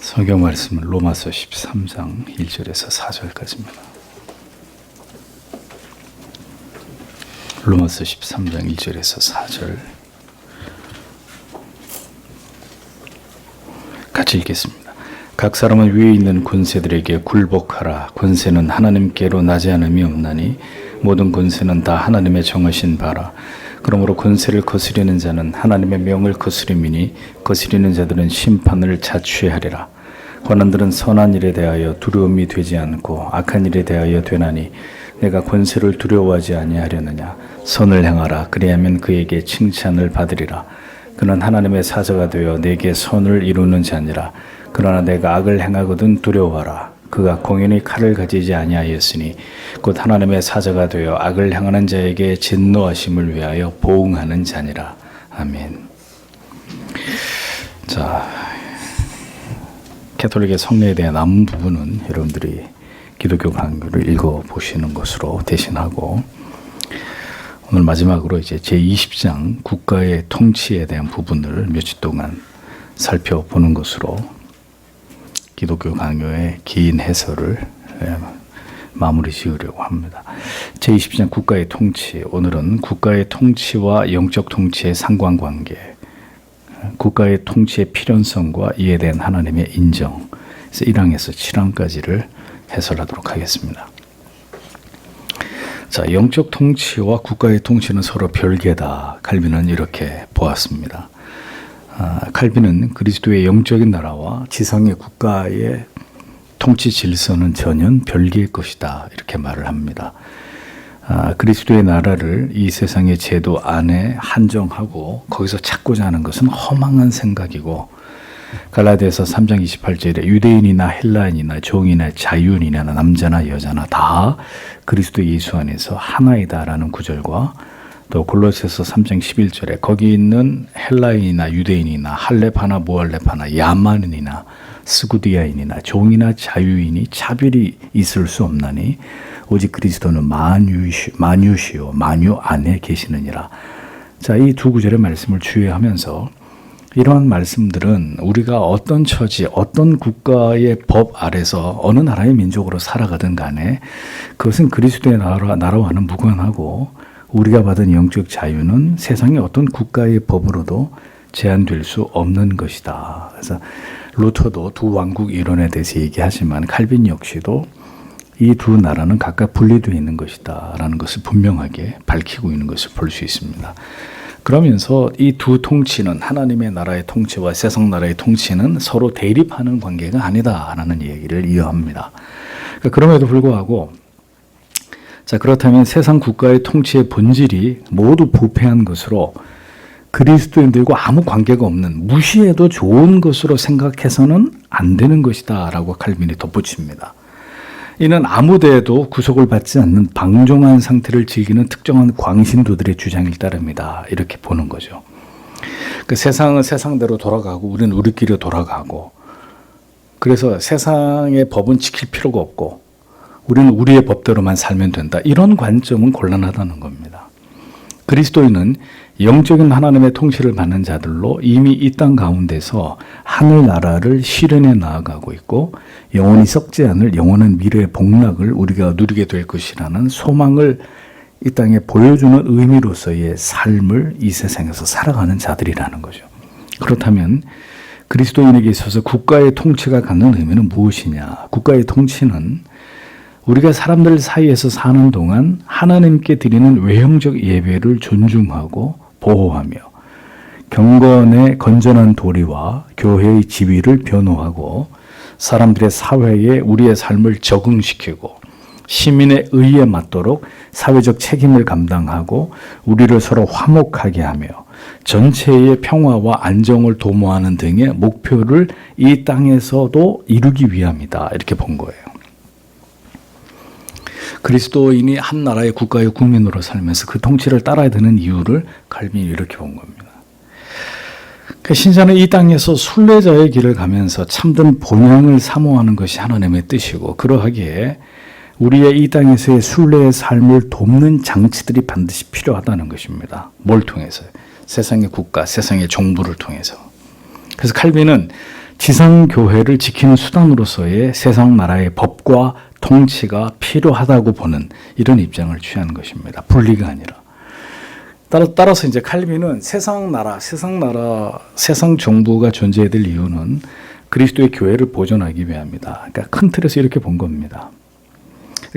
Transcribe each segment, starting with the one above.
성경 말씀은 로마서 13장 1절에서 4절까지입니다. 로마서 13장 1절에서 4절 같이 읽겠습니다. 각 사람은 위에 있는 권세들에게 굴복하라. 권세는 하나님께로 나지 않음이 없나니 모든 권세는 다 하나님의 정하신 바라. 그러므로 권세를 거스리는 자는 하나님의 명을 거스림이니 거스리는 자들은 심판을 자취하리라. 권한들은 선한 일에 대하여 두려움이 되지 않고 악한 일에 대하여 되나니 내가 권세를 두려워하지 아니하려느냐. 선을 행하라. 그리하면 그에게 칭찬을 받으리라. 그는 하나님의 사자가 되어 내게 선을 이루는 자니라. 그러나 내가 악을 행하거든 두려워하라. 그가 공연히 칼을 가지지 아니하였으니 곧 하나님의 사자가 되어 악을 행하는 자에게 진노하심을 위하여 보응하는 자니라. 아멘. 자, 가톨릭의 성례에 대한 남은 부분은 여러분들이 기독교 강요를 읽어보시는 것으로 대신하고, 오늘 마지막으로 이제 제20장 국가의 통치에 대한 부분을 며칠 동안 살펴보는 것으로 기독교 강요의 긴 해설을 마무리 지으려고 합니다. 제20장 국가의 통치, 오늘은 국가의 통치와 영적 통치의 상관관계, 국가의 통치의 필연성과 이에 대한 하나님의 인정, 그래서 1항에서 7항까지를 해설하도록 하겠습니다. 자, 영적 통치와 국가의 통치는 서로 별개다. 칼빈은 이렇게 보았습니다. 칼빈은 그리스도의 영적인 나라와 지상의 국가의 통치 질서는 전혀 별개일 것이다. 이렇게 말을 합니다. 그리스도의 나라를 이 세상의 제도 안에 한정하고 거기서 찾고자 하는 것은 허망한 생각이고, 갈라디아서 3장 28절에 유대인이나 헬라인이나 종이나 자유인이나 남자나 여자나 다 그리스도 예수 안에서 하나이다라는 구절과, 또 골로새서 3장 11절에 거기 있는 헬라인이나 유대인이나 할렙하나 모할렙하나 야만인이나 스구디아인이나 종이나 자유인이 차별이 있을 수 없나니 오직 그리스도는 만유시요 만유 안에 계시느니라. 자, 이 두 구절의 말씀을 주의하면서 이러한 말씀들은 우리가 어떤 처지, 어떤 국가의 법 아래서 어느 나라의 민족으로 살아가든 간에 그것은 그리스도의 나라와는 무관하고, 우리가 받은 영적 자유는 세상의 어떤 국가의 법으로도 제한될 수 없는 것이다. 그래서 루터도 두 왕국 이론에 대해서 얘기하지만 칼빈 역시도 이 두 나라는 각각 분리되어 있는 것이다 라는 것을 분명하게 밝히고 있는 것을 볼 수 있습니다. 그러면서 이 두 통치는, 하나님의 나라의 통치와 세상 나라의 통치는 서로 대립하는 관계가 아니다라는 얘기를 이어합니다. 그럼에도 불구하고, 자, 그렇다면 세상 국가의 통치의 본질이 모두 부패한 것으로 그리스도인들과 아무 관계가 없는, 무시해도 좋은 것으로 생각해서는 안 되는 것이다 라고 칼빈이 덧붙입니다. 이는 아무데에도 구속을 받지 않는 방종한 상태를 즐기는 특정한 광신도들의 주장일 따릅니다. 이렇게 보는 거죠. 그 세상은 세상대로 돌아가고 우리는 우리끼리 돌아가고, 그래서 세상의 법은 지킬 필요가 없고 우리는 우리의 법대로만 살면 된다. 이런 관점은 곤란하다는 겁니다. 그리스도인은 영적인 하나님의 통치를 받는 자들로 이미 이 땅 가운데서 하늘나라를 실현해 나아가고 있고, 영원히 썩지 않을 영원한 미래의 복락을 우리가 누리게 될 것이라는 소망을 이 땅에 보여주는 의미로서의 삶을 이 세상에서 살아가는 자들이라는 거죠. 그렇다면 그리스도인에게 있어서 국가의 통치가 갖는 의미는 무엇이냐? 국가의 통치는 우리가 사람들 사이에서 사는 동안 하나님께 드리는 외형적 예배를 존중하고 보호하며, 경건의 건전한 도리와 교회의 지위를 변호하고, 사람들의 사회에 우리의 삶을 적응시키고 시민의 의에 맞도록 사회적 책임을 감당하고 우리를 서로 화목하게 하며 전체의 평화와 안정을 도모하는 등의 목표를 이 땅에서도 이루기 위함이다. 이렇게 본 거예요. 그리스도인이 한 나라의 국가의 국민으로 살면서 그 통치를 따라야 되는 이유를 칼빈이 이렇게 본 겁니다. 신자는 이 땅에서 순례자의 길을 가면서 참된 본향을 사모하는 것이 하나님의 뜻이고, 그러하기에 우리의 이 땅에서의 순례의 삶을 돕는 장치들이 반드시 필요하다는 것입니다. 뭘 통해서요? 세상의 국가, 세상의 정부를 통해서. 그래서 칼빈은 지상교회를 지키는 수단으로서의 세상 나라의 법과 통치가 필요하다고 보는 이런 입장을 취한 것입니다. 분리가 아니라. 따라서 이제 칼빈은 세상 정부가 존재해야 될 이유는 그리스도의 교회를 보존하기 위함이다. 그러니까 큰 틀에서 이렇게 본 겁니다.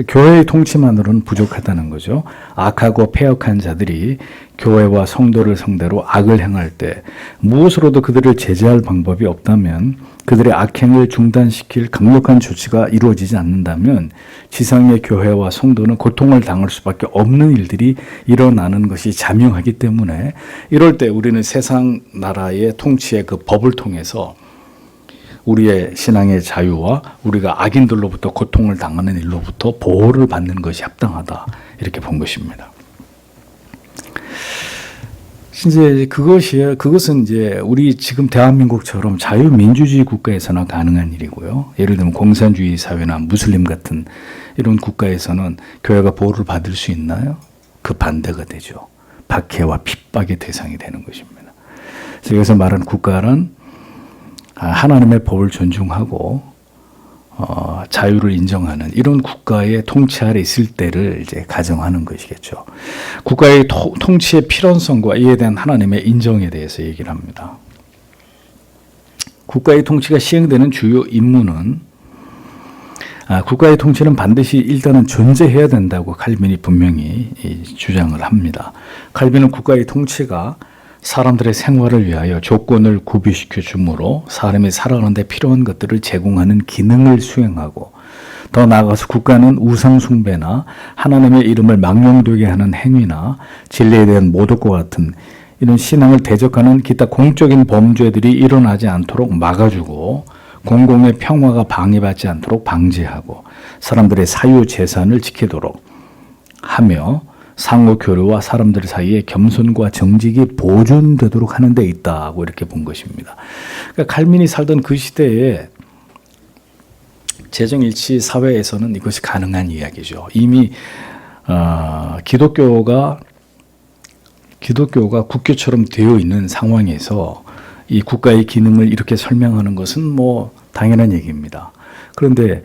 교회의 통치만으로는 부족하다는 거죠. 악하고 패역한 자들이 교회와 성도를 상대로 악을 행할 때 무엇으로도 그들을 제재할 방법이 없다면, 그들의 악행을 중단시킬 강력한 조치가 이루어지지 않는다면 지상의 교회와 성도는 고통을 당할 수밖에 없는 일들이 일어나는 것이 자명하기 때문에, 이럴 때 우리는 세상 나라의 통치의 그 법을 통해서 우리의 신앙의 자유와 우리가 악인들로부터 고통을 당하는 일로부터 보호를 받는 것이 합당하다, 이렇게 본 것입니다. 이제 그것은 이제 우리 지금 대한민국처럼 자유민주주의 국가에서나 가능한 일이고요. 예를 들면 공산주의 사회나 무슬림 같은 이런 국가에서는 교회가 보호를 받을 수 있나요? 그 반대가 되죠. 박해와 핍박의 대상이 되는 것입니다. 그래서 여기서 말하는 국가란 하나님의 법을 존중하고 자유를 인정하는 이런 국가의 통치 아래 있을 때를 이제 가정하는 것이겠죠. 국가의 통치의 필연성과 이에 대한 하나님의 인정에 대해서 얘기를 합니다. 국가의 통치가 시행되는 주요 임무는, 국가의 통치는 반드시 일단은 존재해야 된다고 칼빈이 분명히 주장을 합니다. 칼빈은 국가의 통치가 사람들의 생활을 위하여 조건을 구비시켜 주므로 사람이 살아가는 데 필요한 것들을 제공하는 기능을 수행하고, 더 나아가서 국가는 우상 숭배나 하나님의 이름을 망령되게 하는 행위나 진리에 대한 모독과 같은 이런 신앙을 대적하는 기타 공적인 범죄들이 일어나지 않도록 막아주고, 공공의 평화가 방해받지 않도록 방지하고, 사람들의 사유 재산을 지키도록 하며 상호 교류와 사람들 사이에 겸손과 정직이 보존되도록 하는 데 있다고 이렇게 본 것입니다. 그러니까 칼빈이 살던 그 시대에 재정일치 사회에서는 이것이 가능한 이야기죠. 이미 기독교가 국교처럼 되어 있는 상황에서 이 국가의 기능을 이렇게 설명하는 것은 뭐 당연한 얘기입니다. 그런데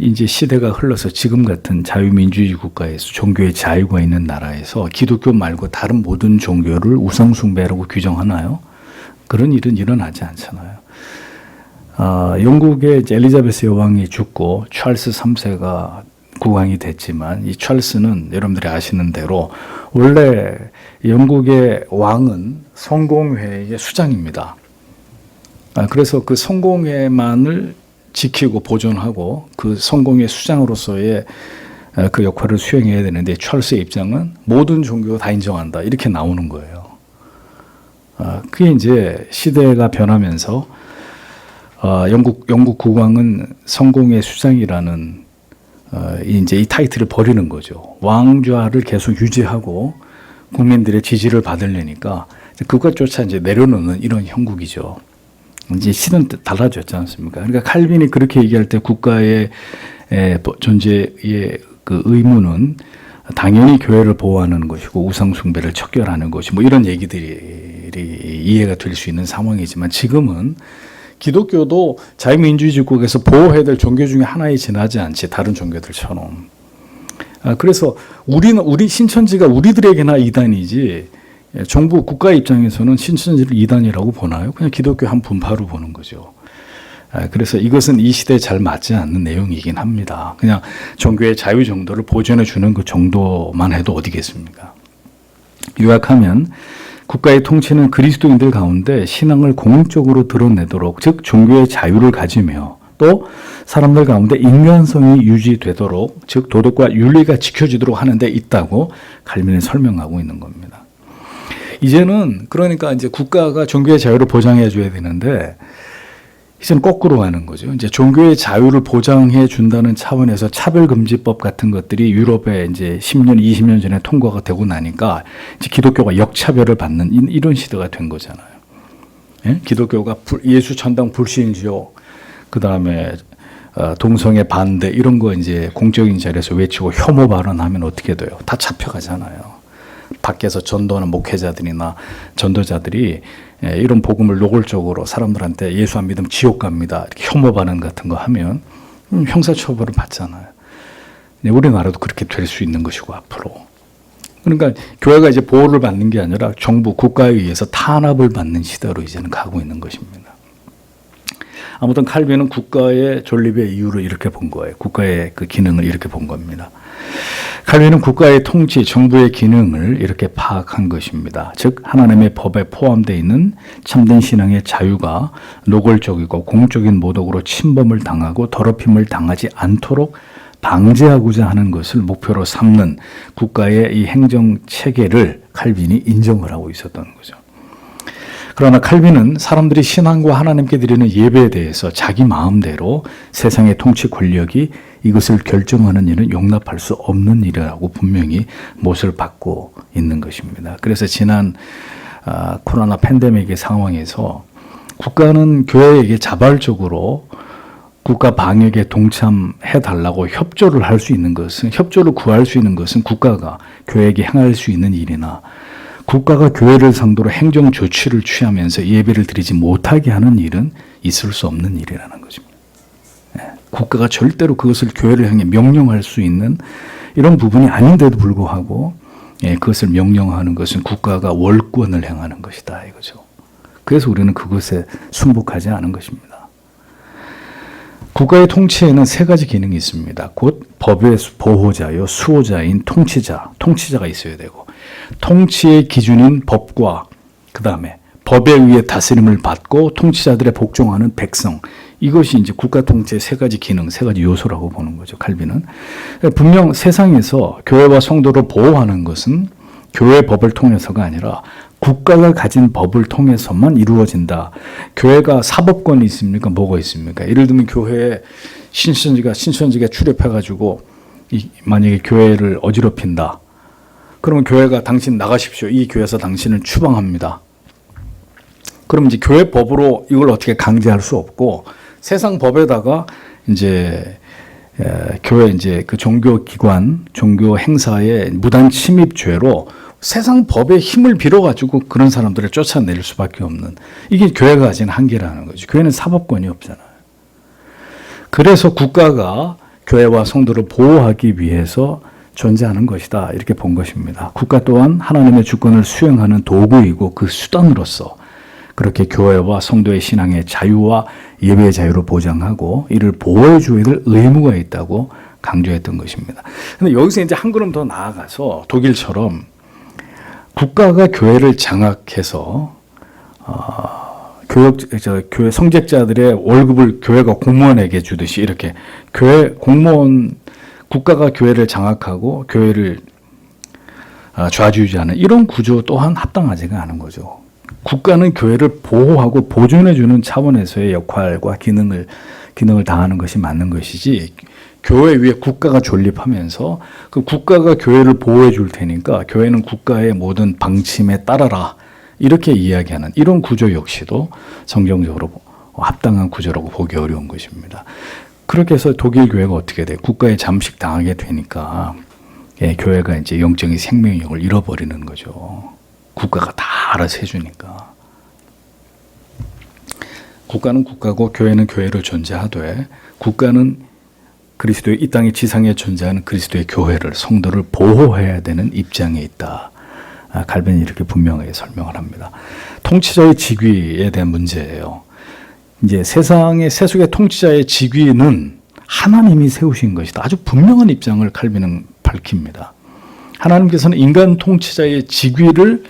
이제 시대가 흘러서 지금 같은 자유민주주의 국가에서 종교의 자유가 있는 나라에서 기독교 말고 다른 모든 종교를 우상숭배라고 규정하나요? 그런 일은 일어나지 않잖아요. 영국의 엘리자베스 여왕이 죽고 찰스 3세가 국왕이 됐지만, 이 찰스는 여러분들이 아시는 대로 원래 영국의 왕은 성공회의 수장입니다. 그래서 그 성공회만을 지키고 보존하고 그 성공의 수장으로서의 그 역할을 수행해야 되는데, 찰스의 입장은 모든 종교가 다 인정한다, 이렇게 나오는 거예요. 그게 이제 시대가 변하면서 영국 국왕은 성공의 수장이라는 이제 이 타이틀을 버리는 거죠. 왕좌를 계속 유지하고 국민들의 지지를 받으려니까 그것조차 이제 내려놓는 이런 형국이죠. 이제 시는 달라졌지 않습니까? 그러니까 칼빈이 그렇게 얘기할 때 국가의 존재의 그 의무는 당연히 교회를 보호하는 것이고 우상 숭배를 척결하는 것이 뭐 이런 얘기들이 이해가 될 수 있는 상황이지만, 지금은 기독교도 자유민주주의 국가에서 보호해야 될 종교 중에 하나에 지나지 않지, 다른 종교들처럼. 그래서 우리 신천지가 우리들에게나 이단이지, 정부 국가 입장에서는 신천지를 이단이라고 보나요? 그냥 기독교 한 분파로 보는 거죠. 그래서 이것은 이 시대에 잘 맞지 않는 내용이긴 합니다. 그냥 종교의 자유 정도를 보존해 주는 그 정도만 해도 어디겠습니까? 요약하면 국가의 통치는 그리스도인들 가운데 신앙을 공적으로 드러내도록, 즉 종교의 자유를 가지며 또 사람들 가운데 인간성이 유지되도록, 즉 도덕과 윤리가 지켜지도록 하는 데 있다고 칼빈은 설명하고 있는 겁니다. 이제는 그러니까 이제 국가가 종교의 자유를 보장해 줘야 되는데, 이제는 거꾸로 가는 거죠. 이제 종교의 자유를 보장해 준다는 차원에서 차별금지법 같은 것들이 유럽에 이제 10년, 20년 전에 통과가 되고 나니까 이제 기독교가 역차별을 받는 이런 시대가 된 거잖아요. 예? 기독교가 예수 천당 불신지요, 그 다음에 동성애 반대 이런 거 이제 공적인 자리에서 외치고 혐오 발언하면 어떻게 돼요? 다 잡혀가잖아요. 밖에서 전도하는 목회자들이나 전도자들이 이런 복음을 노골적으로 사람들한테 예수 안 믿으면 지옥 갑니다, 이렇게 혐오 반응 같은 거 하면 형사처벌을 받잖아요. 우리나라도 그렇게 될 수 있는 것이고 앞으로. 그러니까 교회가 이제 보호를 받는 게 아니라 정부, 국가에 의해서 탄압을 받는 시대로 이제는 가고 있는 것입니다. 아무튼 칼빈은 국가의 존립의 이유를 이렇게 본 거예요. 국가의 그 기능을 이렇게 본 겁니다. 칼빈은 국가의 통치, 정부의 기능을 이렇게 파악한 것입니다. 즉 하나님의 법에 포함되어 있는 참된 신앙의 자유가 노골적이고 공적인 모독으로 침범을 당하고 더럽힘을 당하지 않도록 방지하고자 하는 것을 목표로 삼는 국가의 이 행정 체계를 칼빈이 인정을 하고 있었던 거죠. 그러나 칼빈은 사람들이 신앙과 하나님께 드리는 예배에 대해서 자기 마음대로 세상의 통치 권력이 이것을 결정하는 일은 용납할 수 없는 일이라고 분명히 못을 받고 있는 것입니다. 그래서 지난 코로나 팬데믹의 상황에서 국가는 교회에게 자발적으로 국가 방역에 동참해달라고 협조를 할 수 있는 것은, 협조를 구할 수 있는 것은 국가가 교회에게 행할 수 있는 일이나 국가가 교회를 상대로 행정 조치를 취하면서 예배를 드리지 못하게 하는 일은 있을 수 없는 일이라는 것입니다. 국가가 절대로 그것을 교회를 향해 명령할 수 있는 이런 부분이 아닌데도 불구하고 그것을 명령하는 것은 국가가 월권을 행하는 것이다 이거죠. 그래서 우리는 그것에 순복하지 않은 것입니다. 국가의 통치에는 세 가지 기능이 있습니다. 곧 법의 보호자요, 수호자인 통치자가 있어야 되고, 통치의 기준인 법과 그 다음에 법에 의해 다스림을 받고 통치자들의 복종하는 백성, 이것이 이제 국가 통치의 세 가지 기능, 세 가지 요소라고 보는 거죠. 칼빈은 분명 세상에서 교회와 성도를 보호하는 것은 교회 법을 통해서가 아니라 국가가 가진 법을 통해서만 이루어진다. 교회가 사법권이 있습니까? 뭐가 있습니까? 예를 들면 교회에 신천지가 출입해가지고 만약에 교회를 어지럽힌다. 그러면 교회가 당신 나가십시오. 이 교회에서 당신을 추방합니다. 그럼 이제 교회 법으로 이걸 어떻게 강제할 수 없고 세상 법에다가 이제 교회 이제 그 종교 기관, 종교 행사의 무단 침입죄로 세상 법의 힘을 빌어가지고 그런 사람들을 쫓아낼 수밖에 없는, 이게 교회가 가진 한계라는 거죠. 교회는 사법권이 없잖아요. 그래서 국가가 교회와 성도를 보호하기 위해서 존재하는 것이다 이렇게 본 것입니다. 국가 또한 하나님의 주권을 수행하는 도구이고 그 수단으로서 그렇게 교회와 성도의 신앙의 자유와 예배의 자유를 보장하고 이를 보호해 줘야 될 의무가 있다고 강조했던 것입니다. 그런데 여기서 이제 한 걸음 더 나아가서 독일처럼 국가가 교회를 장악해서 교회 성직자들의 월급을 교회가 공무원에게 주듯이 이렇게 교회 공무원, 국가가 교회를 장악하고 교회를 좌지우지하는 이런 구조 또한 합당하지가 않은 거죠. 국가는 교회를 보호하고 보존해주는 차원에서의 역할과 기능을 다하는 것이 맞는 것이지, 교회 위에 국가가 존립하면서 그 국가가 교회를 보호해 줄 테니까 교회는 국가의 모든 방침에 따라라 이렇게 이야기하는 이런 구조 역시도 성경적으로 합당한 구조라고 보기 어려운 것입니다. 그렇게 해서 독일 교회가 어떻게 돼? 국가에 잠식당하게 되니까 교회가 이제 영적인 생명력을 잃어버리는 거죠. 국가가 다 알아서 해주니까. 국가는 국가고 교회는 교회로 존재하되 국가는 그리스도의 이 땅의 지상에 존재하는 그리스도의 교회를, 성도를 보호해야 되는 입장에 있다. 칼빈이 이렇게 분명하게 설명을 합니다. 통치자의 직위에 대한 문제예요. 이제 세상의 세속의 통치자의 직위는 하나님이 세우신 것이다. 아주 분명한 입장을 칼빈은 밝힙니다. 하나님께서는 인간 통치자의 직위를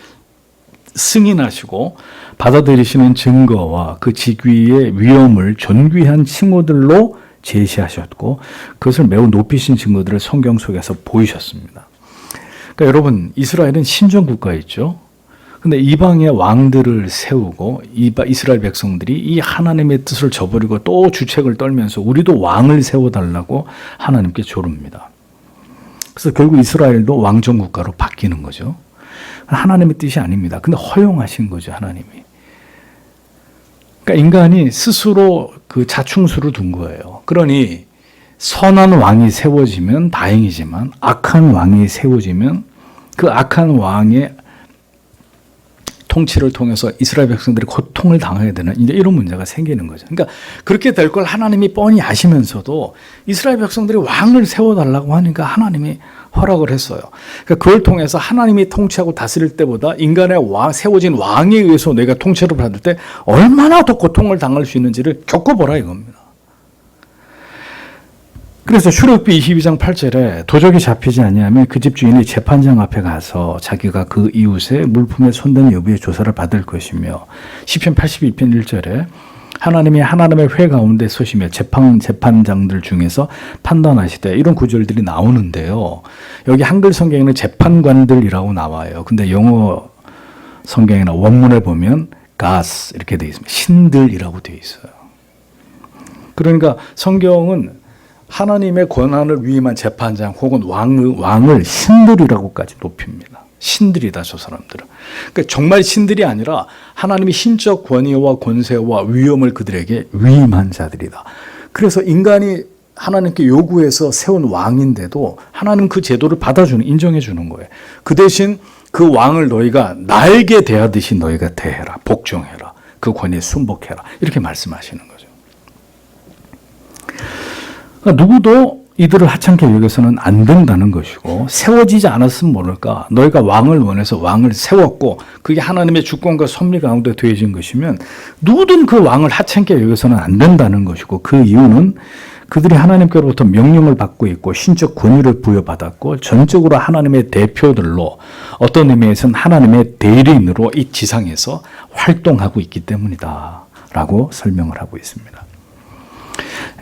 승인하시고 받아들이시는 증거와 그 직위의 위엄을 존귀한 칭호들로 제시하셨고 그것을 매우 높이신 증거들을 성경 속에서 보이셨습니다. 그러니까 여러분, 이스라엘은 신정국가였죠. 근데 이방의 왕들을 세우고 이스라엘 백성들이 이 하나님의 뜻을 저버리고 또 주책을 떨면서 우리도 왕을 세워달라고 하나님께 조릅니다. 그래서 결국 이스라엘도 왕정국가로 바뀌는 거죠. 하나님의 뜻이 아닙니다. 근데 허용하신 거죠, 하나님이. 그러니까 인간이 스스로 그 자충수를 둔 거예요. 그러니 선한 왕이 세워지면 다행이지만 악한 왕이 세워지면 그 악한 왕의 통치를 통해서 이스라엘 백성들이 고통을 당하게 되는 이제 이런 문제가 생기는 거죠. 그러니까 그렇게 될 걸 하나님이 뻔히 아시면서도 이스라엘 백성들이 왕을 세워달라고 하니까 하나님이 허락을 했어요. 그러니까 그걸 통해서 하나님이 통치하고 다스릴 때보다 인간의 세워진 왕에 의해서 내가 통치를 받을 때 얼마나 더 고통을 당할 수 있는지를 겪어보라 이겁니다. 그래서 출애굽기 22장 8절에 도적이 잡히지 아니하면 그 집 주인이 재판장 앞에 가서 자기가 그 이웃의 물품에 손대는 여부의 조사를 받을 것이며 시편 81편 1절에 하나님이 하나님의 회 가운데 서시며 재판장들 중에서 판단하시되 이런 구절들이 나오는데요. 여기 한글 성경에는 재판관들이라고 나와요. 근데 영어 성경이나 원문에 보면 gods 이렇게 되어 있습니다. 신들이라고 되어 있어요. 그러니까 성경은 하나님의 권한을 위임한 재판장 혹은 왕을 신들이라고까지 높입니다. 신들이다 저 사람들은. 그러니까 정말 신들이 아니라 하나님의 신적 권위와 권세와 위엄을 그들에게 위임한 자들이다. 그래서 인간이 하나님께 요구해서 세운 왕인데도 하나님 그 제도를 받아주는 인정해 주는 거예요. 그 대신 그 왕을 너희가 나에게 대하듯이 너희가 대해라. 복종해라. 그 권위에 순복해라. 이렇게 말씀하시는 거죠. 그러니까 누구도 이들을 하찮게 여겨서는 안 된다는 것이고 세워지지 않았으면 모를까 너희가 왕을 원해서 왕을 세웠고 그게 하나님의 주권과 섭리 가운데 되어진 것이면 누구든 그 왕을 하찮게 여겨서는 안 된다는 것이고 그 이유는 그들이 하나님께로부터 명령을 받고 있고 신적 권위를 부여받았고 전적으로 하나님의 대표들로 어떤 의미에서는 하나님의 대리인으로 이 지상에서 활동하고 있기 때문이다 라고 설명을 하고 있습니다.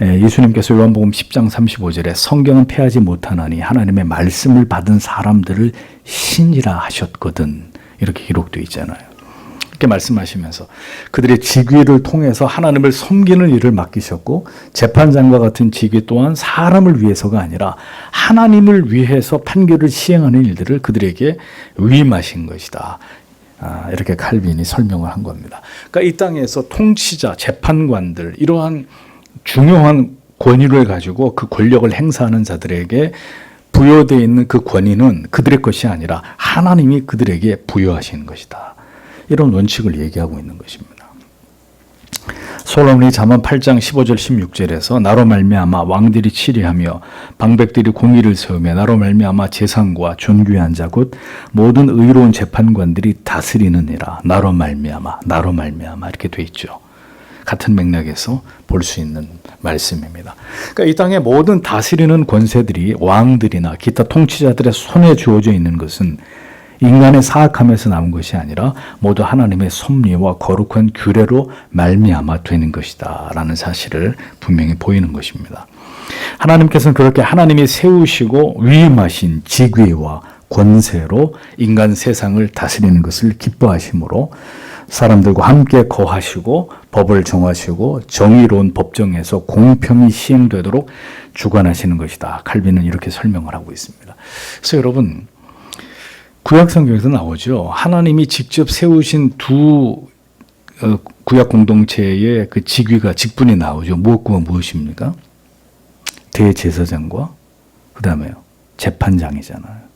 예수님께서 요한복음 10장 35절에 성경은 패하지 못하나니 하나님의 말씀을 받은 사람들을 신이라 하셨거든 이렇게 기록되어 있잖아요. 이렇게 말씀하시면서 그들의 직위를 통해서 하나님을 섬기는 일을 맡기셨고 재판장과 같은 직위 또한 사람을 위해서가 아니라 하나님을 위해서 판결을 시행하는 일들을 그들에게 위임하신 것이다. 이렇게 칼빈이 설명을 한 겁니다. 그러니까 이 땅에서 통치자, 재판관들 이러한 중요한 권위를 가지고 그 권력을 행사하는 자들에게 부여되어 있는 그 권위는 그들의 것이 아니라 하나님이 그들에게 부여하시는 것이다. 이런 원칙을 얘기하고 있는 것입니다. 솔로몬이 잠언 8장 15절 16절에서 나로 말미암아 왕들이 치리하며 방백들이 공의를 세우며 나로 말미암아 재상과 존귀의 앉아 곧 모든 의로운 재판관들이 다스리느니라. 나로 말미암아 이렇게 돼 있죠. 같은 맥락에서 볼 수 있는 말씀입니다. 그러니까 이 땅의 모든 다스리는 권세들이 왕들이나 기타 통치자들의 손에 주어져 있는 것은 인간의 사악함에서 나온 것이 아니라 모두 하나님의 섭리와 거룩한 규례로 말미암아 되는 것이다 라는 사실을 분명히 보이는 것입니다. 하나님께서는 그렇게 하나님이 세우시고 위임하신 직위와 권세로 인간 세상을 다스리는 것을 기뻐하심으로 사람들과 함께 거하시고 법을 정하시고 정의로운 법정에서 공평히 시행되도록 주관하시는 것이다. 칼빈은 이렇게 설명을 하고 있습니다. 그래서 여러분 구약 성경에서 나오죠. 하나님이 직접 세우신 두 구약 공동체의 그 직분이 나오죠. 무엇과 무엇입니까? 대제사장과 그 다음에요. 재판장이잖아요.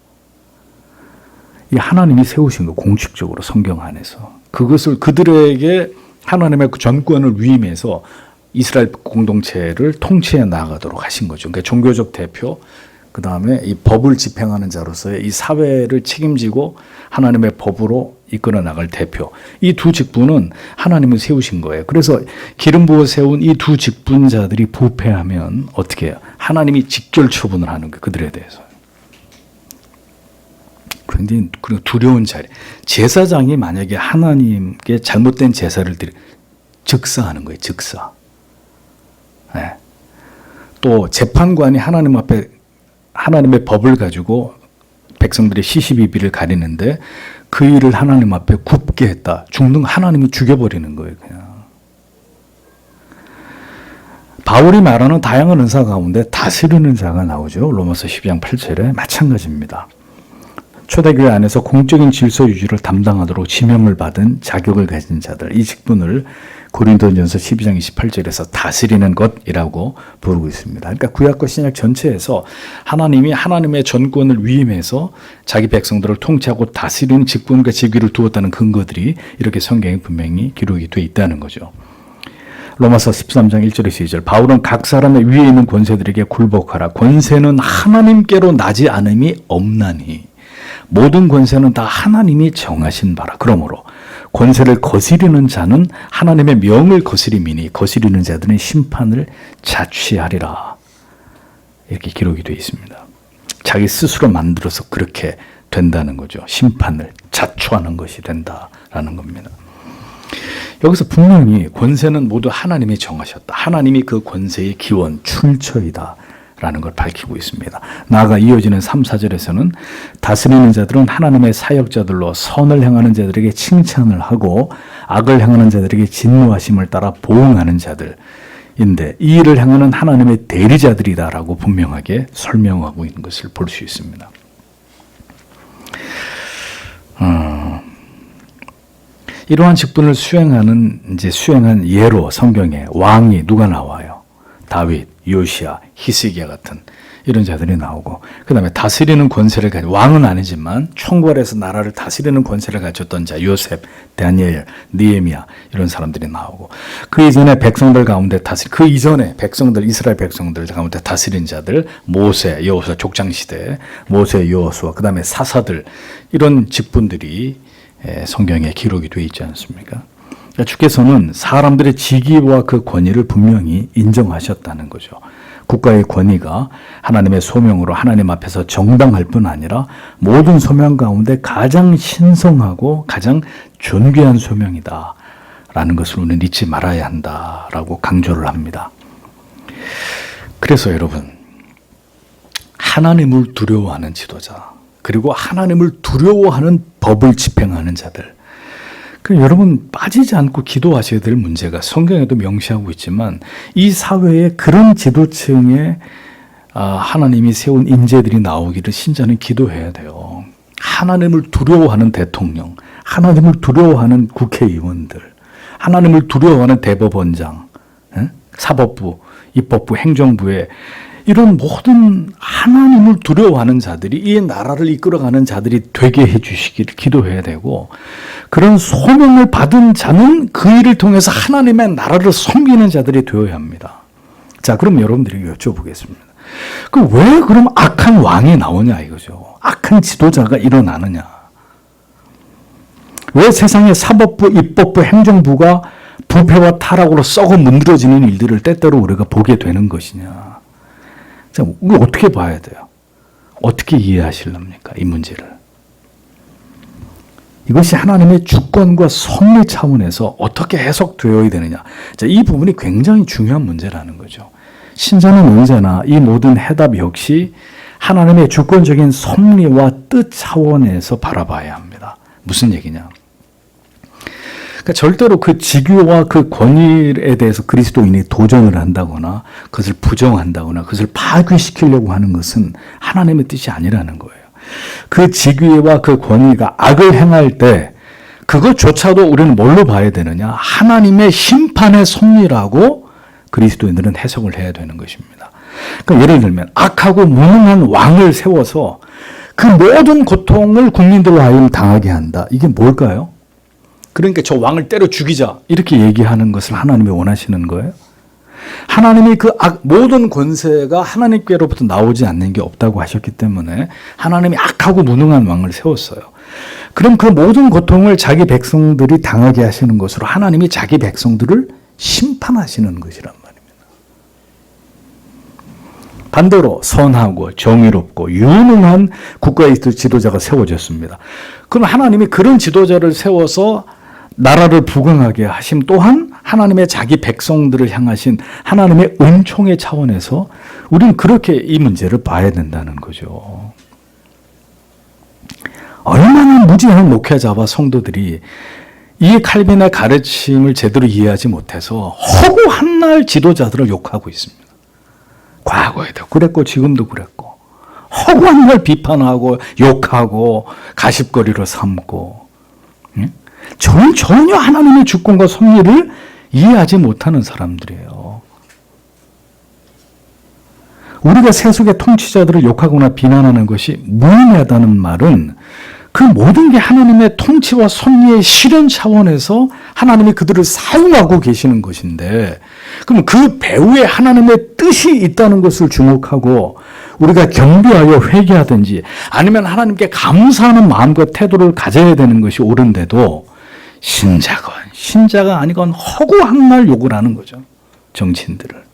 이 하나님이 세우신 거 공식적으로 성경 안에서 그것을 그들에게 하나님의 전권을 위임해서 이스라엘 공동체를 통치해 나가도록 하신 거죠. 그러니까 종교적 대표, 그 다음에 이 법을 집행하는 자로서의 이 사회를 책임지고 하나님의 법으로 이끌어 나갈 대표. 이 두 직분은 하나님이 세우신 거예요. 그래서 기름 부어 세운 이 두 직분자들이 부패하면 어떻게 해요? 하나님이 직결 처분을 하는 거예요. 그들에 대해서. 굉장히 두려운 자리. 제사장이 만약에 하나님께 잘못된 제사를 즉사하는 거예요. 즉사. 네. 또 재판관이 하나님 앞에 하나님의 법을 가지고 백성들의 시시비비를 가리는데 그 일을 하나님 앞에 굽게 했다. 죽는 하나님이 죽여버리는 거예요. 그냥. 바울이 말하는 다양한 은사 가운데 다스리는 자가 나오죠. 로마서 12장 8절에 마찬가지입니다. 초대교회 안에서 공적인 질서 유지를 담당하도록 지명을 받은 자격을 가진 자들, 이 직분을 고린도전서 12장 28절에서 다스리는 것이라고 부르고 있습니다. 그러니까 구약과 신약 전체에서 하나님이 하나님의 전권을 위임해서 자기 백성들을 통치하고 다스리는 직분과 직위를 두었다는 근거들이 이렇게 성경에 분명히 기록이 되어 있다는 거죠. 로마서 13장 1절에서 2절 바울은 각 사람의 위에 있는 권세들에게 굴복하라. 권세는 하나님께로 나지 않음이 없나니 모든 권세는 다 하나님이 정하신 바라. 그러므로 권세를 거스리는 자는 하나님의 명을 거스림이니 거스리는 자들은 심판을 자취하리라. 이렇게 기록이 되어 있습니다. 자기 스스로 만들어서 그렇게 된다는 거죠. 심판을 자초하는 것이 된다라는 겁니다. 여기서 분명히 권세는 모두 하나님이 정하셨다. 하나님이 그 권세의 기원, 출처이다 라는 걸 밝히고 있습니다. 나아가 이어지는 3, 4절에서는 다스리는 자들은 하나님의 사역자들로 선을 행하는 자들에게 칭찬을 하고 악을 행하는 자들에게 진노하심을 따라 보응하는 자들인데 이 일을 행하는 하나님의 대리자들이다라고 분명하게 설명하고 있는 것을 볼 수 있습니다. 이러한 직분을 수행한 예로 성경에 왕이 누가 나와요? 다윗, 요시야, 히스기야 같은 이런 자들이 나오고, 그 다음에 다스리는 권세를 가진, 왕은 아니지만 총괄해서 나라를 다스리는 권세를 가졌던 자, 요셉, 다니엘, 느헤미야 이런 사람들이 나오고, 그 이전에 백성들 가운데 그 이전에 이스라엘 백성들 가운데 다스린 자들, 모세, 여호수아 족장시대, 모세, 여호수아, 그 다음에 사사들, 이런 직분들이 성경에 기록이 되어 있지 않습니까? 그러니까 주께서는 사람들의 직위와 그 권위를 분명히 인정하셨다는 거죠. 국가의 권위가 하나님의 소명으로 하나님 앞에서 정당할 뿐 아니라 모든 소명 가운데 가장 신성하고 가장 존귀한 소명이다 라는 것을 우리는 잊지 말아야 한다라고 강조를 합니다. 그래서 여러분, 하나님을 두려워하는 지도자, 그리고 하나님을 두려워하는 법을 집행하는 자들, 여러분 빠지지 않고 기도하셔야 될 문제가 성경에도 명시하고 있지만 이 사회에 그런 지도층에 하나님이 세운 인재들이 나오기를 신자는 기도해야 돼요. 하나님을 두려워하는 대통령, 하나님을 두려워하는 국회의원들, 하나님을 두려워하는 대법원장, 사법부, 입법부, 행정부에 이런 모든 하나님을 두려워하는 자들이 이 나라를 이끌어가는 자들이 되게 해주시기를 기도해야 되고, 그런 소명을 받은 자는 그 일을 통해서 하나님의 나라를 섬기는 자들이 되어야 합니다. 자, 그럼 여러분들이 여쭤보겠습니다. 왜 그럼 악한 왕이 나오냐 이거죠. 악한 지도자가 일어나느냐. 왜 세상의 사법부, 입법부, 행정부가 부패와 타락으로 썩어 문드러지는 일들을 때때로 우리가 보게 되는 것이냐. 자, 이거 어떻게 봐야 돼요? 어떻게 이해하실랍니까? 이 문제를. 이것이 하나님의 주권과 섭리 차원에서 어떻게 해석되어야 되느냐. 자, 이 부분이 굉장히 중요한 문제라는 거죠. 신자는 언제나 이 모든 해답 역시 하나님의 주권적인 섭리와 뜻 차원에서 바라봐야 합니다. 무슨 얘기냐? 그러니까 절대로 그 직위와 그 권위에 대해서 그리스도인이 도전을 한다거나 그것을 부정한다거나 그것을 파괴시키려고 하는 것은 하나님의 뜻이 아니라는 거예요. 그 직위와 그 권위가 악을 행할 때 그것조차도 우리는 뭘로 봐야 되느냐? 하나님의 심판의 섭리라고 그리스도인들은 해석을 해야 되는 것입니다. 그러니까 예를 들면 악하고 무능한 왕을 세워서 그 모든 고통을 국민들로 하여금 당하게 한다. 이게 뭘까요? 그러니까 저 왕을 때려 죽이자 이렇게 얘기하는 것을 하나님이 원하시는 거예요? 하나님이 그 모든 권세가 하나님께로부터 나오지 않는 게 없다고 하셨기 때문에 하나님이 악하고 무능한 왕을 세웠어요. 그럼 그 모든 고통을 자기 백성들이 당하게 하시는 것으로 하나님이 자기 백성들을 심판하시는 것이란 말입니다. 반대로 선하고 정의롭고 유능한 국가의 지도자가 세워졌습니다. 그럼 하나님이 그런 지도자를 세워서 나라를 부강하게 하심 또한 하나님의 자기 백성들을 향하신 하나님의 은총의 차원에서 우리는 그렇게 이 문제를 봐야 된다는 거죠. 얼마나 무지한 목회자와 성도들이 이 칼빈의 가르침을 제대로 이해하지 못해서 허구한 날 지도자들을 욕하고 있습니다. 과거에도 그랬고 지금도 그랬고 허구한 날 비판하고 욕하고 가십거리로 삼고 전혀 하나님의 주권과 섭리를 이해하지 못하는 사람들이에요. 우리가 세속의 통치자들을 욕하거나 비난하는 것이 무의미하다는 말은 그 모든 게 하나님의 통치와 섭리의 실현 차원에서 하나님이 그들을 사용하고 계시는 것인데, 그럼 그 배후에 하나님의 뜻이 있다는 것을 주목하고 우리가 경배하여 회개하든지 아니면 하나님께 감사하는 마음과 태도를 가져야 되는 것이 옳은데도 신자가 아니건 허구한 말 욕을 하는 거죠. 정치인들을.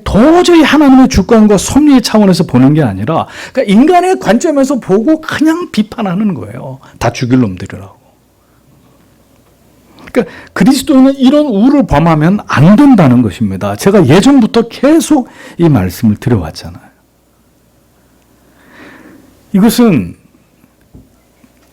도저히 하나님의 주권과 섭리의 차원에서 보는 게 아니라 그러니까 인간의 관점에서 보고 그냥 비판하는 거예요. 다 죽일 놈들이라고. 그러니까 그리스도인은 이런 우를 범하면 안 된다는 것입니다. 제가 예전부터 계속 이 말씀을 드려왔잖아요. 이것은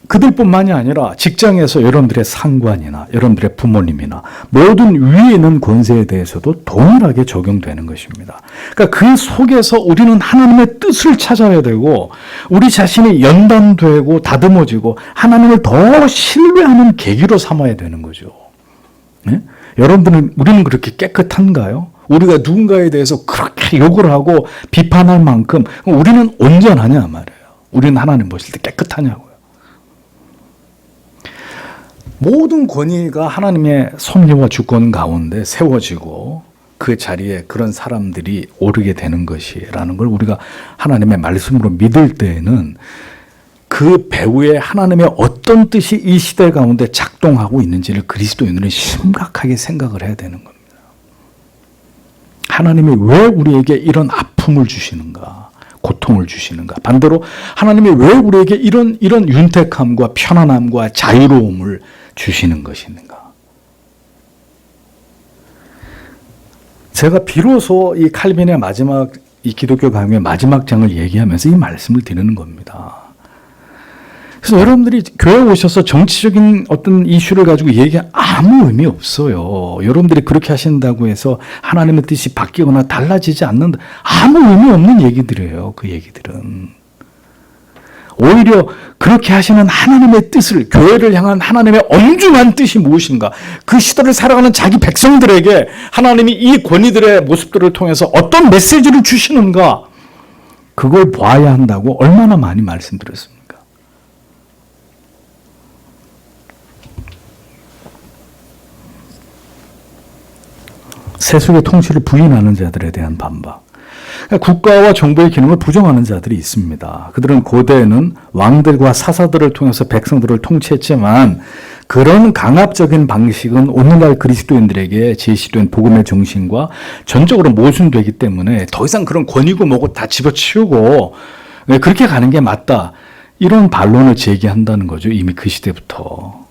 그들뿐만이 아니라 직장에서 여러분들의 상관이나 여러분들의 부모님이나 모든 위에 있는 권세에 대해서도 동일하게 적용되는 것입니다. 그러니까 그 속에서 우리는 하나님의 뜻을 찾아야 되고 우리 자신이 연단되고 다듬어지고 하나님을 더 신뢰하는 계기로 삼아야 되는 거죠. 네? 우리는 그렇게 깨끗한가요? 우리가 누군가에 대해서 그렇게 욕을 하고 비판할 만큼 우리는 온전하냐 말이에요. 우리는 하나님 보실 때 깨끗하냐고요. 모든 권위가 하나님의 섭리와 주권 가운데 세워지고 그 자리에 그런 사람들이 오르게 되는 것이라는 걸 우리가 하나님의 말씀으로 믿을 때에는 그 배후에 하나님의 어떤 뜻이 이 시대 가운데 작동하고 있는지를 그리스도인들은 심각하게 생각을 해야 되는 겁니다. 하나님이 왜 우리에게 이런 아픔을 주시는가? 고통을 주시는가? 반대로 하나님이 왜 우리에게 이런 윤택함과 편안함과 자유로움을 주시는 것인가? 제가 비로소 이 칼빈의 이 기독교 강요의 마지막 장을 얘기하면서 이 말씀을 드리는 겁니다. 그래서 여러분들이 교회에 오셔서 정치적인 어떤 이슈를 가지고 얘기하면 아무 의미 없어요. 여러분들이 그렇게 하신다고 해서 하나님의 뜻이 바뀌거나 달라지지 않는다. 아무 의미 없는 얘기들이에요. 그 얘기들은. 오히려 그렇게 하시는 하나님의 뜻을, 교회를 향한 하나님의 엄중한 뜻이 무엇인가? 그 시대를 살아가는 자기 백성들에게 하나님이 이 권위들의 모습들을 통해서 어떤 메시지를 주시는가? 그걸 봐야 한다고 얼마나 많이 말씀드렸습니까? 세속의 통치를 부인하는 자들에 대한 반박. 국가와 정부의 기능을 부정하는 자들이 있습니다. 그들은 고대에는 왕들과 사사들을 통해서 백성들을 통치했지만 그런 강압적인 방식은 오늘날 그리스도인들에게 제시된 복음의 정신과 전적으로 모순되기 때문에 더 이상 그런 권위고 뭐고 다 집어치우고 그렇게 가는 게 맞다. 이런 반론을 제기한다는 거죠. 이미 그 시대부터.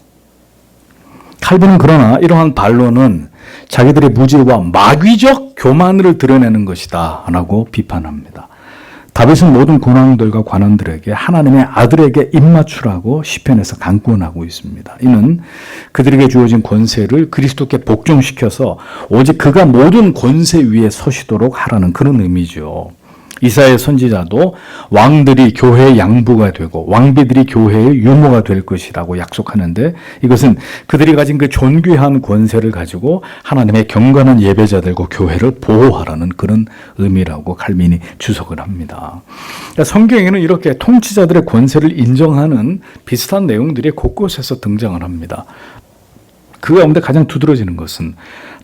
칼빈은 그러나 이러한 반론은 자기들의 무지와 마귀적 교만을 드러내는 것이다 라고 비판합니다. 다윗은 모든 군왕들과 관원들에게 하나님의 아들에게 입맞추라고 시편에서 강권하고 있습니다. 이는 그들에게 주어진 권세를 그리스도께 복종시켜서 오직 그가 모든 권세 위에 서시도록 하라는 그런 의미죠. 이사야 선지자도 왕들이 교회의 양부가 되고 왕비들이 교회의 유모가 될 것이라고 약속하는데 이것은 그들이 가진 그 존귀한 권세를 가지고 하나님의 경건한 예배자들과 교회를 보호하라는 그런 의미라고 칼빈이 주석을 합니다. 그러니까 성경에는 이렇게 통치자들의 권세를 인정하는 비슷한 내용들이 곳곳에서 등장을 합니다. 그 가운데 가장 두드러지는 것은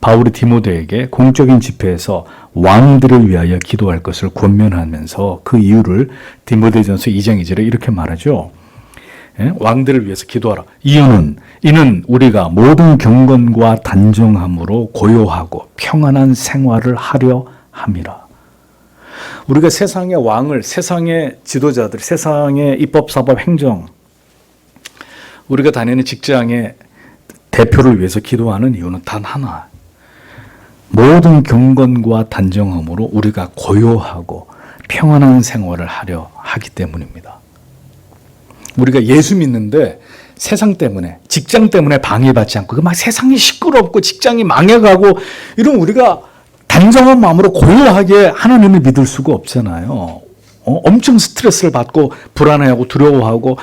바울이 디모데에게 공적인 집회에서 왕들을 위하여 기도할 것을 권면하면서 그 이유를 디모데전서 2장 2절에 이렇게 말하죠. 왕들을 위해서 기도하라. 이는 우리가 모든 경건과 단정함으로 고요하고 평안한 생활을 하려 함이라. 우리가 세상의 왕을, 세상의 지도자들, 세상의 입법, 사법, 행정, 우리가 다니는 직장의 대표를 위해서 기도하는 이유는 단 하나. 모든 경건과 단정함으로 우리가 고요하고 평안한 생활을 하려 하기 때문입니다. 우리가 예수 믿는데 세상 때문에, 직장 때문에 방해받지 않고 막 세상이 시끄럽고 직장이 망해가고 이러면 우리가 단정한 마음으로 고요하게 하나님을 믿을 수가 없잖아요. 엄청 스트레스를 받고 불안해하고 두려워하고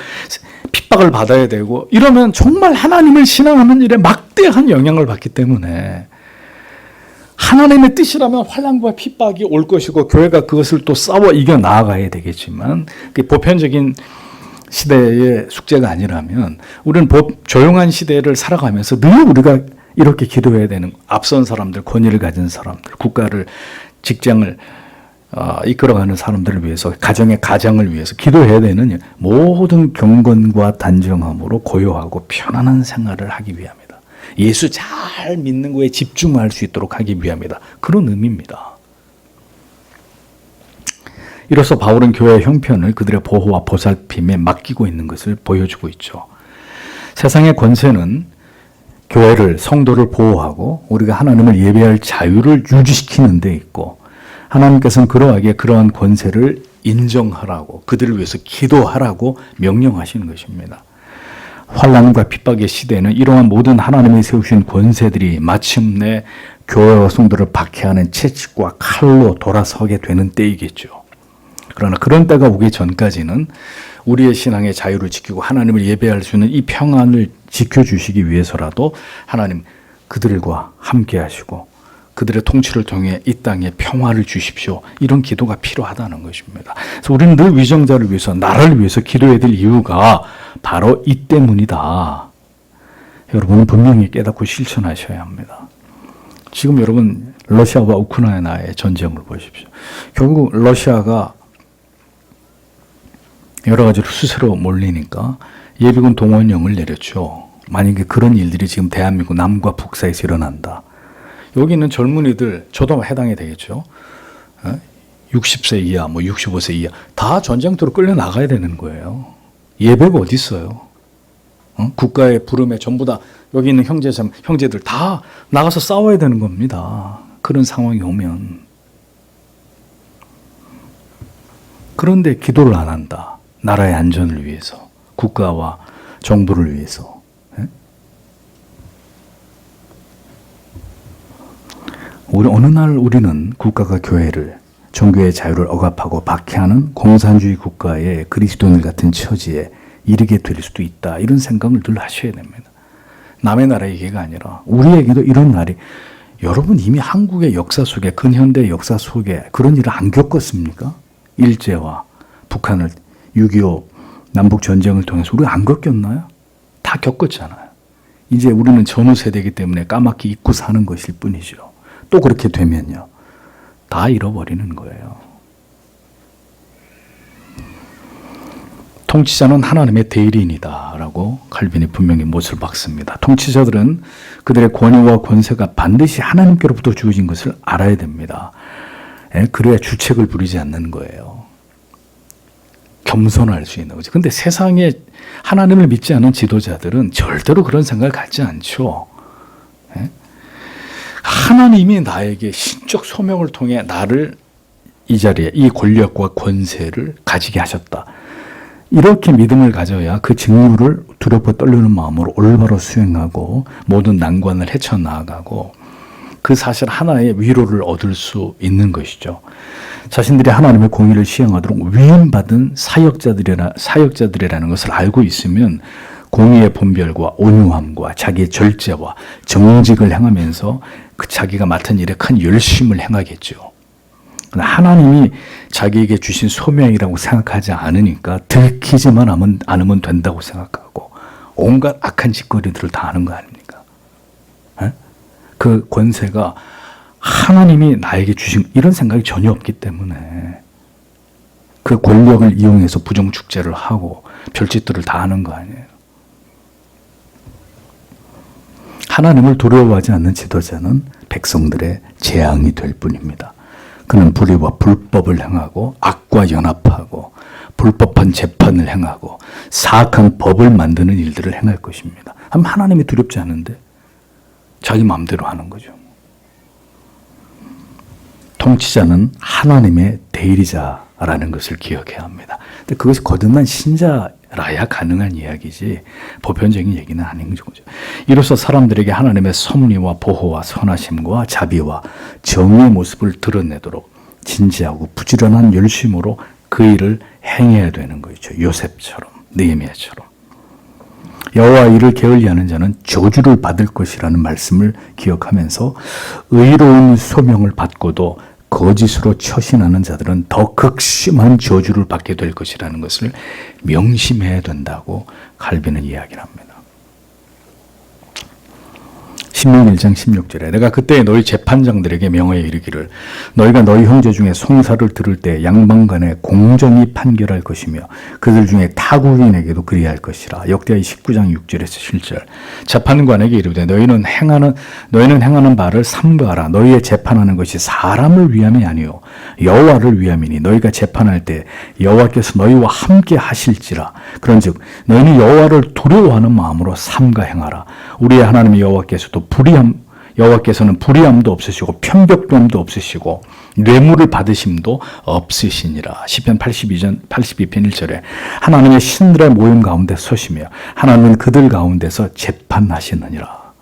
핍박을 받아야 되고 이러면 정말 하나님을 신앙하는 일에 막대한 영향을 받기 때문에 하나님의 뜻이라면 환난과 핍박이 올 것이고 교회가 그것을 또 싸워 이겨 나아가야 되겠지만 그게 보편적인 시대의 숙제가 아니라면 우리는 조용한 시대를 살아가면서 늘 우리가 이렇게 기도해야 되는 앞선 사람들, 권위를 가진 사람들, 국가를, 직장을 이끌어가는 사람들을 위해서 가정의 가장을 위해서 기도해야 되는 모든 경건과 단정함으로 고요하고 편안한 생활을 하기 위함이다. 예수 잘 믿는 거에 집중할 수 있도록 하기 위함이다. 그런 의미입니다. 이로써 바울은 교회의 형편을 그들의 보호와 보살핌에 맡기고 있는 것을 보여주고 있죠. 세상의 권세는 교회를, 성도를 보호하고 우리가 하나님을 예배할 자유를 유지시키는 데 있고 하나님께서는 그러하기에 그러한 권세를 인정하라고 그들을 위해서 기도하라고 명령하시는 것입니다. 환난과 핍박의 시대에는 이러한 모든 하나님이 세우신 권세들이 마침내 교회와 성도를 박해하는 채찍과 칼로 돌아서게 되는 때이겠죠. 그러나 그런 때가 오기 전까지는 우리의 신앙의 자유를 지키고 하나님을 예배할 수 있는 이 평안을 지켜주시기 위해서라도 하나님 그들과 함께 하시고 그들의 통치를 통해 이 땅에 평화를 주십시오. 이런 기도가 필요하다는 것입니다. 그래서 우리는 늘 위정자를 위해서, 나라를 위해서 기도해야 될 이유가 바로 이 때문이다. 여러분은 분명히 깨닫고 실천하셔야 합니다. 지금 여러분 러시아와 우크라이나의 전쟁을 보십시오. 결국 러시아가 여러 가지로 수세로 몰리니까 예비군 동원령을 내렸죠. 만약에 그런 일들이 지금 대한민국 남과 북사에서 일어난다. 여기 있는 젊은이들, 저도 해당이 되겠죠. 60세 이하, 65세 이하 다 전쟁터로 끌려 나가야 되는 거예요. 예배가 어디 있어요? 국가의 부름에 전부 다 여기 있는 형제들 다 나가서 싸워야 되는 겁니다. 그런 상황이 오면. 그런데 기도를 안 한다. 나라의 안전을 위해서, 국가와 정부를 위해서. 어느 날 우리는 국가가 교회를, 종교의 자유를 억압하고 박해하는 공산주의 국가의 그리스도인들 같은 처지에 이르게 될 수도 있다. 이런 생각을 늘 하셔야 됩니다. 남의 나라 얘기가 아니라 우리에게도 이런 날이, 여러분 이미 한국의 역사 속에, 근현대 역사 속에 그런 일을 안 겪었습니까? 일제와 북한을 6.25 남북 전쟁을 통해서 우리가 안 겪었나요? 다 겪었잖아요. 이제 우리는 전후 세대이기 때문에 까맣게 잊고 사는 것일 뿐이죠. 또 그렇게 되면요, 다 잃어버리는 거예요. 통치자는 하나님의 대리인이다 라고 칼빈이 분명히 못을 박습니다. 통치자들은 그들의 권위와 권세가 반드시 하나님께로부터 주어진 것을 알아야 됩니다. 그래야 주책을 부리지 않는 거예요. 겸손할 수 있는 거죠. 근데 세상에 하나님을 믿지 않은 지도자들은 절대로 그런 생각을 갖지 않죠. 하나님이 나에게 신적 소명을 통해 나를 이 자리에, 이 권력과 권세를 가지게 하셨다. 이렇게 믿음을 가져야 그 직무를 두렵고 떨리는 마음으로 올바로 수행하고 모든 난관을 헤쳐나가고 그 사실 하나의 위로를 얻을 수 있는 것이죠. 자신들이 하나님의 공의를 시행하도록 위임받은 사역자들이라는 것을 알고 있으면 공의의 분별과 온유함과 자기의 절제와 정직을 행하면서 그 자기가 맡은 일에 큰 열심을 행하겠죠. 하나님이 자기에게 주신 소명이라고 생각하지 않으니까 들키지만 않으면 된다고 생각하고 온갖 악한 짓거리들을 다 하는 거 아닙니까? 그 권세가 하나님이 나에게 주신 이런 생각이 전혀 없기 때문에 그 권력을 이용해서 부정축제를 하고 별짓들을 다 하는 거 아니에요. 하나님을 두려워하지 않는 지도자는 백성들의 재앙이 될 뿐입니다. 그는 불의와 불법을 행하고 악과 연합하고 불법한 재판을 행하고 사악한 법을 만드는 일들을 행할 것입니다. 하나님이 두렵지 않은데 자기 마음대로 하는 거죠. 통치자는 하나님의 대리자라는 것을 기억해야 합니다. 근데 그것이 거듭난 신자라야 가능한 이야기지 보편적인 얘기는 아닌 거죠. 이로써 사람들에게 하나님의 섭리와 보호와 선하심과 자비와 정의의 모습을 드러내도록 진지하고 부지런한 열심으로 그 일을 행해야 되는 거죠. 요셉처럼, 느헤미야처럼. 여호와 이를 게을리하는 자는 저주를 받을 것이라는 말씀을 기억하면서 의로운 소명을 받고도 거짓으로 처신하는 자들은 더 극심한 저주를 받게 될 것이라는 것을 명심해야 된다고 칼빈은 이야기를 합니다. 신명 1장 16절에 내가 그때 너희 재판장들에게 명하여 이르기를 너희가 너희 형제 중에 송사를 들을 때 양방간에 공정히 판결할 것이며 그들 중에 타국인에게도 그리할 것이라. 역대하 19장 6절에서 7절. 재판관에게 이르되 너희는 행하는 바를 삼가하라. 너희의 재판하는 것이 사람을 위함이 아니요 여호와를 위함이니 너희가 재판할 때 여호와께서 너희와 함께 하실지라. 그런즉 너희는 여호와를 두려워하는 마음으로 삼가 행하라. 우리의 하나님 여호와께서는 불의함도 없으시고 편벽됨도 없으시고 뇌물을 받으심도 없으시니라. 시편 82편 1절에 하나님의 신들의 모임 가운데 서시며 하나님은 그들 가운데서 재판하시느니라.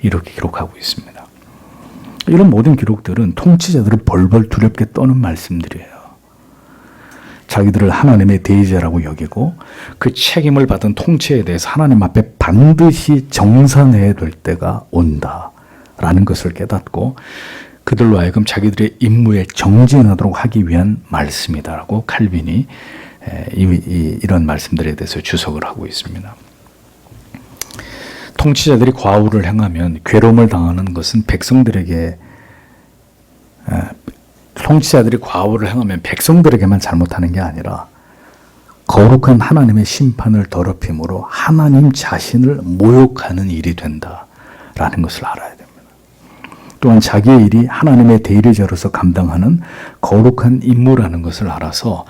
이렇게 기록하고 있습니다. 이런 모든 기록들은 통치자들을 벌벌 두렵게 떠는 말씀들이에요. 자기들을 하나님의 대의자라고 여기고 그 책임을 받은 통치에 대해서 하나님 앞에 반드시 정산해야 될 때가 온다라는 것을 깨닫고 그들로 하여금 자기들의 임무에 정진하도록 하기 위한 말씀이다라고 칼빈이 이런 말씀들에 대해서 주석을 하고 있습니다. 통치자들이 과오를 행하면 괴로움을 당하는 것은 통치자들이 과오를 행하면 백성들에게만 잘못하는 게 아니라 거룩한 하나님의 심판을 더럽힘으로 하나님 자신을 모욕하는 일이 된다라는 것을 알아야 됩니다. 또한 자기의 일이 하나님의 대리자로서 감당하는 거룩한 임무라는 것을 알아서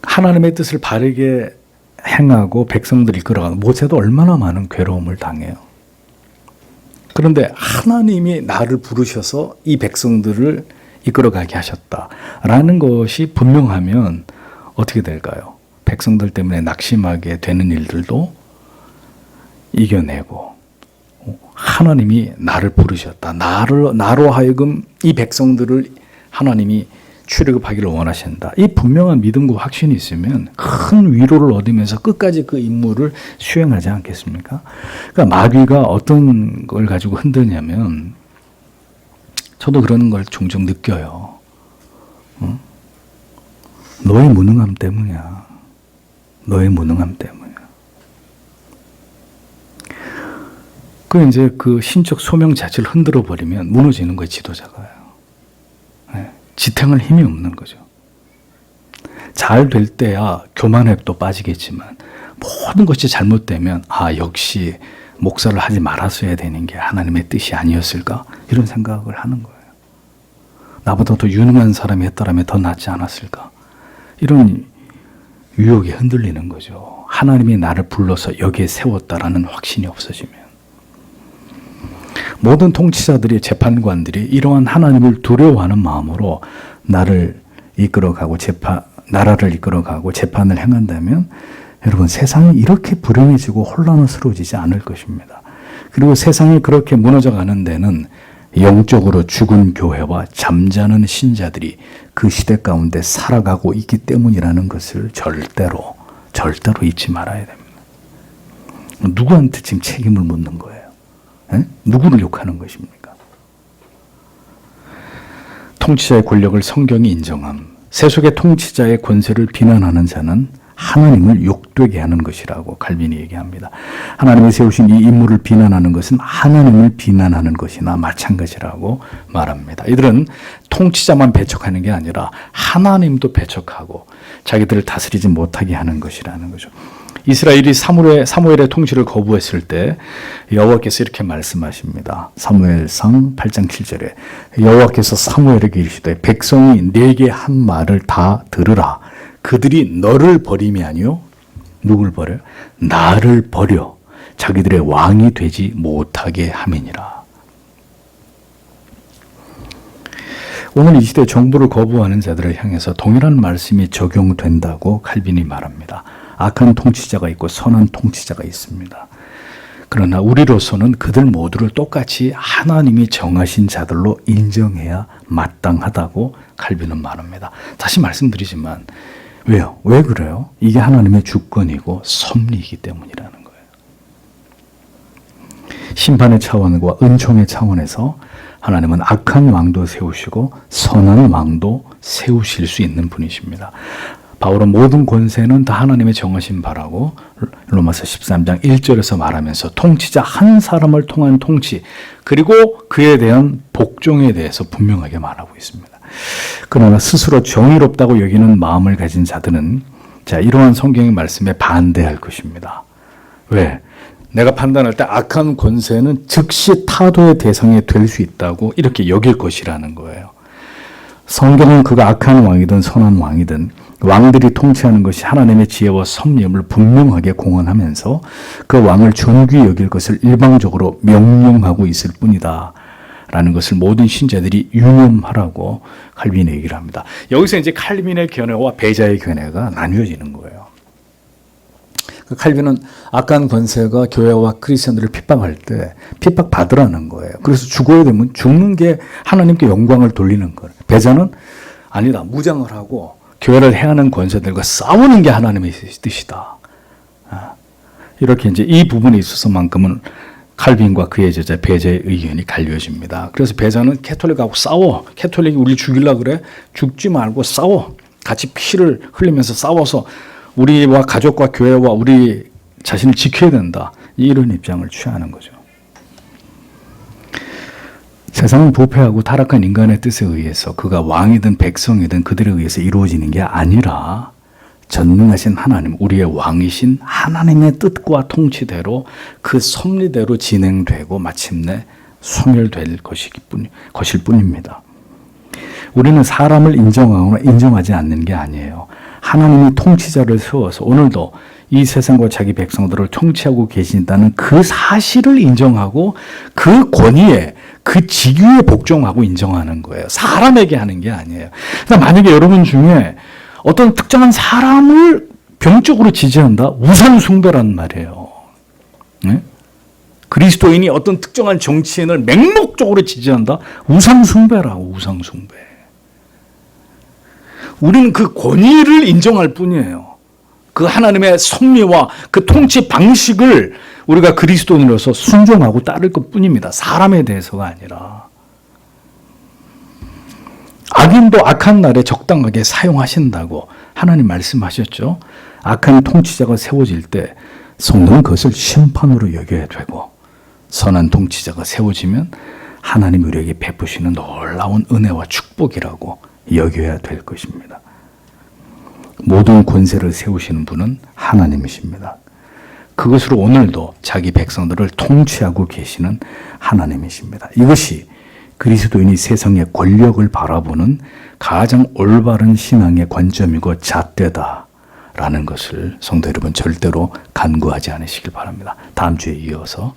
하나님의 뜻을 바르게 행하고 백성들이 이끌어가는 모세도 얼마나 많은 괴로움을 당해요. 그런데 하나님이 나를 부르셔서 이 백성들을 이끌어가게 하셨다라는 것이 분명하면 어떻게 될까요? 백성들 때문에 낙심하게 되는 일들도 이겨내고 하나님이 나를 부르셨다. 나로 하여금 이 백성들을 하나님이 출애굽하기를 원하신다. 이 분명한 믿음과 확신이 있으면 큰 위로를 얻으면서 끝까지 그 임무를 수행하지 않겠습니까? 그러니까 마귀가 어떤 걸 가지고 흔드냐면 저도 그런 걸 종종 느껴요. 너의 무능함 때문이야. 너의 무능함 때문이야. 이제 그 신적 소명 자체를 흔들어 버리면 무너지는 거예요, 지도자가요. 네. 지탱할 힘이 없는 거죠. 잘 될 때야 교만회도 빠지겠지만 모든 것이 잘못되면 역시 목사를 하지 말았어야 되는 게 하나님의 뜻이 아니었을까? 이런 생각을 하는 거예요. 나보다 더 유능한 사람이 했더라면 더 낫지 않았을까? 이런 유혹에 흔들리는 거죠. 하나님이 나를 불러서 여기에 세웠다라는 확신이 없어지면. 모든 통치자들이 재판관들이 이러한 하나님을 두려워하는 마음으로 나라를 이끌어가고 재판을 행한다면 여러분 세상이 이렇게 불행해지고 혼란스러워지지 않을 것입니다. 그리고 세상이 그렇게 무너져가는 데는 영적으로 죽은 교회와 잠자는 신자들이 그 시대 가운데 살아가고 있기 때문이라는 것을 절대로 잊지 말아야 됩니다. 누구한테 지금 책임을 묻는 거예요? 누구를 욕하는 것입니까? 통치자의 권력을 성경이 인정함. 세속의 통치자의 권세를 비난하는 자는 하나님을 욕되게 하는 것이라고 칼빈이 얘기합니다. 하나님이 세우신 이 인물을 비난하는 것은 하나님을 비난하는 것이나 마찬가지라고 말합니다. 이들은 통치자만 배척하는 게 아니라 하나님도 배척하고 자기들을 다스리지 못하게 하는 것이라는 거죠. 이스라엘이 사무엘의 통치를 거부했을 때 여호와께서 이렇게 말씀하십니다. 사무엘상 8장 7절에 여호와께서 사무엘에게 이르시되 백성이 내게 한 말을 다 들으라. 그들이 너를 버림이 아니요 누굴 버려? 나를 버려 자기들의 왕이 되지 못하게 함이니라. 오늘 이 시대 정부를 거부하는 자들을 향해서 동일한 말씀이 적용된다고 칼빈이 말합니다. 악한 통치자가 있고 선한 통치자가 있습니다. 그러나 우리로서는 그들 모두를 똑같이 하나님이 정하신 자들로 인정해야 마땅하다고 칼빈은 말합니다. 다시 말씀드리지만 왜요? 왜 그래요? 이게 하나님의 주권이고 섭리이기 때문이라는 거예요. 심판의 차원과 은총의 차원에서 하나님은 악한 왕도 세우시고 선한 왕도 세우실 수 있는 분이십니다. 바울은 모든 권세는 다 하나님의 정하신 바라고 로마서 13장 1절에서 말하면서 통치자 한 사람을 통한 통치 그리고 그에 대한 복종에 대해서 분명하게 말하고 있습니다. 그러나 스스로 정의롭다고 여기는 마음을 가진 자들은 이러한 성경의 말씀에 반대할 것입니다. 왜? 내가 판단할 때 악한 권세는 즉시 타도의 대상이 될 수 있다고 이렇게 여길 것이라는 거예요. 성경은 그가 악한 왕이든 선한 왕이든 왕들이 통치하는 것이 하나님의 지혜와 섭리임을 분명하게 공언하면서 그 왕을 존귀히 여길 것을 일방적으로 명령하고 있을 뿐이다 라는 것을 모든 신자들이 유념하라고 칼빈이 얘기를 합니다. 여기서 이제 칼빈의 견해와 배자의 견해가 나뉘어지는 거예요. 칼빈은 악한 권세가 교회와 크리스천들을 핍박할 때 핍박받으라는 거예요. 그래서 죽어야 되면 죽는 게 하나님께 영광을 돌리는 거예요. 배자는 아니다. 무장을 하고 교회를 해하는 권세들과 싸우는 게 하나님의 뜻이다. 이렇게 이제 이 부분에 있어서만큼은 칼빈과 그의 제자 배자의 의견이 갈려집니다. 그래서 배자는 캐톨릭하고 싸워. 캐톨릭이 우리 죽이려고 그래? 죽지 말고 싸워. 같이 피를 흘리면서 싸워서 우리와 가족과 교회와 우리 자신을 지켜야 된다. 이런 입장을 취하는 거죠. 세상은 부패하고 타락한 인간의 뜻에 의해서 그가 왕이든 백성이든 그들에 의해서 이루어지는 게 아니라 전능하신 하나님, 우리의 왕이신 하나님의 뜻과 통치대로 그 섭리대로 진행되고 마침내 소멸될 것일 뿐입니다. 우리는 사람을 인정하거나 인정하지 않는 게 아니에요. 하나님이 통치자를 세워서 오늘도 이 세상과 자기 백성들을 통치하고 계신다는 그 사실을 인정하고 그 권위에 그 직위에 복종하고 인정하는 거예요. 사람에게 하는 게 아니에요. 그러니까 만약에 여러분 중에 어떤 특정한 사람을 병적으로 지지한다? 우상 숭배란 말이에요. 네? 그리스도인이 어떤 특정한 정치인을 맹목적으로 지지한다? 우상 숭배라고, 우상 숭배. 우리는 그 권위를 인정할 뿐이에요. 그 하나님의 섭리와 그 통치 방식을 우리가 그리스도인으로서 순종하고 따를 것 뿐입니다. 사람에 대해서가 아니라. 악인도 악한 날에 적당하게 사용하신다고 하나님 말씀하셨죠. 악한 통치자가 세워질 때 성도는 그것을 심판으로 여겨야 되고 선한 통치자가 세워지면 하나님 우리에게 베푸시는 놀라운 은혜와 축복이라고 여겨야 될 것입니다. 모든 권세를 세우시는 분은 하나님이십니다. 그것으로 오늘도 자기 백성들을 통치하고 계시는 하나님이십니다. 이것이 그리스도인이 세상의 권력을 바라보는 가장 올바른 신앙의 관점이고 잣대다라는 것을 성도 여러분 절대로 간구하지 않으시길 바랍니다. 다음 주에 이어서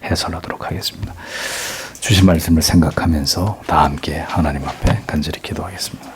해설하도록 하겠습니다. 주신 말씀을 생각하면서 다 함께 하나님 앞에 간절히 기도하겠습니다.